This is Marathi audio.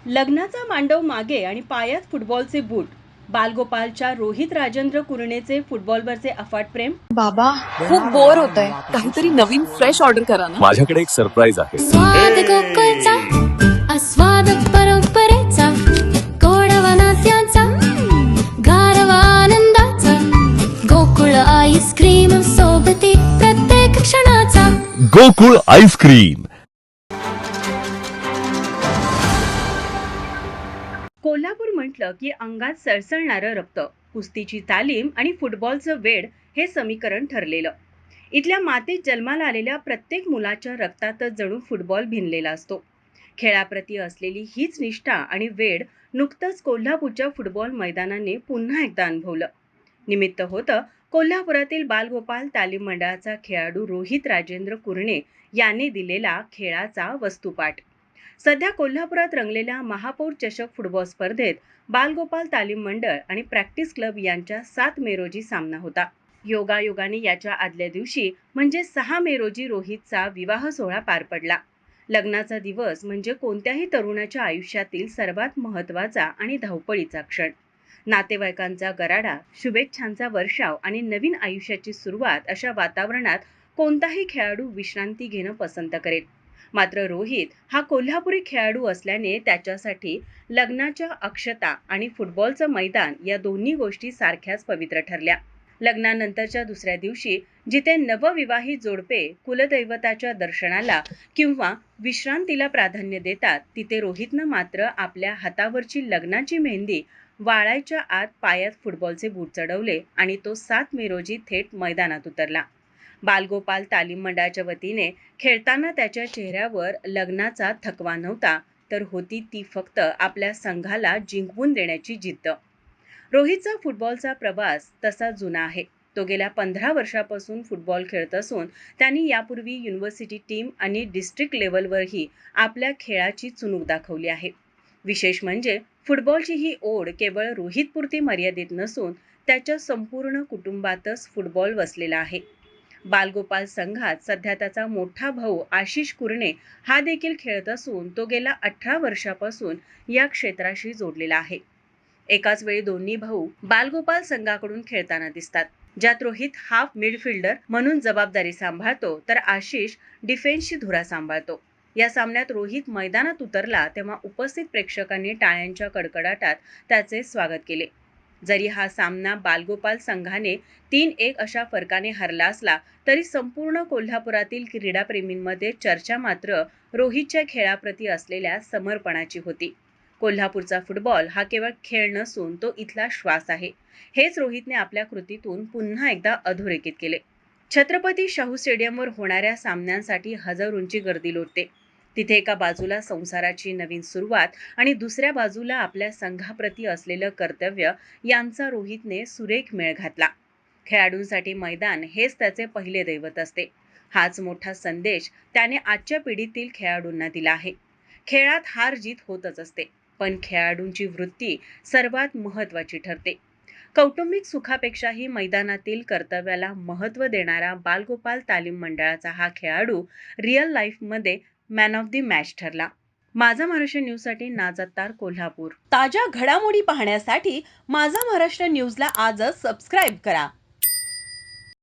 लग्नाचा मांडव मागे आणि पायात फुटबॉलचे बूट. बालगोपालच्या रोहित राजेंद्र कुरणेचे फुटबॉलवरचे अफाट प्रेम. बाबा खूप बोर होतंय, काहीतरी नवीन फ्रेश ऑर्डर करा ना. माझ्याकडे एक सरप्राईज आहे. स्वाद गोकुळचा, आस्वाद परंपरेचा, गोडवा नात्याचा, गारवा आनंदाचा, गोकुळ आईस्क्रीम सोबती प्रत्येक क्षणाचा. गोकुळ आईस्क्रीम. कोल्हापूर म्हटलं की अंगात सळसळणारं रक्त, कुस्तीची तालीम आणि फुटबॉलचं वेड हे समीकरण ठरलेलं. इथल्या मातीत जन्माला आलेल्या प्रत्येक मुलाच्या रक्तातच जणू फुटबॉल भिनलेला असतो. खेळाप्रती असलेली हीच निष्ठा आणि वेड नुकतंच कोल्हापूरच्या फुटबॉल मैदानाने पुन्हा एकदा अनुभवलं. निमित्त होतं कोल्हापुरातील बालगोपाल तालीम मंडळाचा खेळाडू रोहित राजेंद्र कुरणे याने दिलेला खेळाचा वस्तुपाठ. सध्या कोल्हापुरात रंगलेल्या महापौर चषक फुटबॉल स्पर्धेत बालगोपाल तालीम मंडळ आणि प्रॅक्टिस क्लब यांच्या 7 मे रोजी सामना होता. योगायोगाने याच्या आदल्या दिवशी म्हणजे 6 मे रोजी रोहितचा विवाह सोहळा पार पडला. लग्नाचा दिवस म्हणजे कोणत्याही तरुणाच्या आयुष्यातील सर्वात महत्त्वाचा आणि धावपळीचा क्षण. नातेवाईकांचा गराडा, शुभेच्छांचा वर्षाव आणि नवीन आयुष्याची सुरुवात अशा वातावरणात कोणताही खेळाडू विश्रांती घेणं पसंत करेल. मात्र रोहित हा कोल्हापुरी खेळाडू असल्याने त्याच्यासाठी लग्नाच्या अक्षता आणि फुटबॉलचं मैदान या दोन्ही गोष्टी सारख्याच पवित्र ठरल्या. लग्नानंतरच्या दुसऱ्या दिवशी जिथे नवविवाहित जोडपे कुलदैवताच्या दर्शनाला किंवा विश्रांतीला प्राधान्य देतात, तिथे रोहितनं मात्र आपल्या हातावरची लग्नाची मेहंदी वाळायच्या आत पायात फुटबॉलचे बूट चढवले आणि तो 7 मे रोजी थेट मैदानात उतरला. बालगोपाल तालीम मंडळाच्या वतीने खेळताना त्याच्या चेहऱ्यावर लग्नाचा थकवा नव्हता, तर होती ती फक्त आपल्या संघाला जिंकवून देण्याची जिद्द. रोहितचा फुटबॉलचा प्रवास तसा जुना आहे. तो गेल्या 15 वर्षापासून फुटबॉल खेळत असून त्यांनी यापूर्वी युनिव्हर्सिटी टीम आणि डिस्ट्रिक्ट लेव्हलवरही आपल्या खेळाची चुणूक दाखवली आहे. विशेष म्हणजे फुटबॉलची ही ओढ केवळ रोहितपुरती मर्यादित नसून त्याच्या संपूर्ण कुटुंबातच फुटबॉल वसलेला आहे. बालगोपाल संघात सध्या त्याचा मोठा भाऊ आशिष कुरणे हा देखील खेळत असून तो गेल्या 18 वर्षापासून या क्षेत्राशी जोडलेला आहे. एकाच वेळी दोन्ही भाऊ बालगोपाल संघाकडून खेळताना दिसतात, ज्यात रोहित हाफ मिडफिल्डर म्हणून जबाबदारी सांभाळतो तर आशिष डिफेन्सची धुरा सांभाळतो. या सामन्यात रोहित मैदानात उतरला तेव्हा उपस्थित प्रेक्षकांनी टाळ्यांच्या कडकडाटात त्याचे स्वागत केले. जरी हा सामना बालगोपाल संघाने 3-1 अशा फरकाने हरला असला तरी संपूर्ण कोल्हापुरातील क्रीडाप्रेमींमध्ये चर्चा मात्र रोहितच्या खेळाप्रती असलेल्या समर्पणाची होती. कोल्हापूरचा फुटबॉल हा केवळ खेळ नसून तो इथला श्वास आहे, हेच रोहितने आपल्या कृतीतून पुन्हा एकदा अधोरेखित केले. छत्रपती शाहू स्टेडियमवर होणाऱ्या सामन्यांसाठी हजारोंची गर्दी लोटते. तिथे एका बाजूला संसाराची नवीन सुरुवात आणि दुसऱ्या बाजूला आपल्या संघाप्रती असलेलं कर्तव्य यांचा रोहितने सुरेख मेळ घातला. खेळाडूंसाठी मैदान हेच त्याचे पहिले दैवत असते. हाच मोठा संदेश त्याने आजच्या पिढीतील खेळाडूंना दिला आहे. खेळात हार जीत होतच असते, पण खेळाडूंची वृत्ती सर्वात महत्त्वाची ठरते. कौटुंबिक सुखापेक्षाही मैदानातील कर्तव्याला महत्त्व देणारा बालगोपाल तालीम मंडळाचा हा खेळाडू रिअल लाईफमध्ये मॅन ऑफ द मॅच ठरला. माझा महाराष्ट्र न्यूजसाठी नाजत्तार, कोल्हापूर. ताज्या घडामोडी पाहण्यासाठी माझा महाराष्ट्र न्यूजला आजच सबस्क्राईब करा.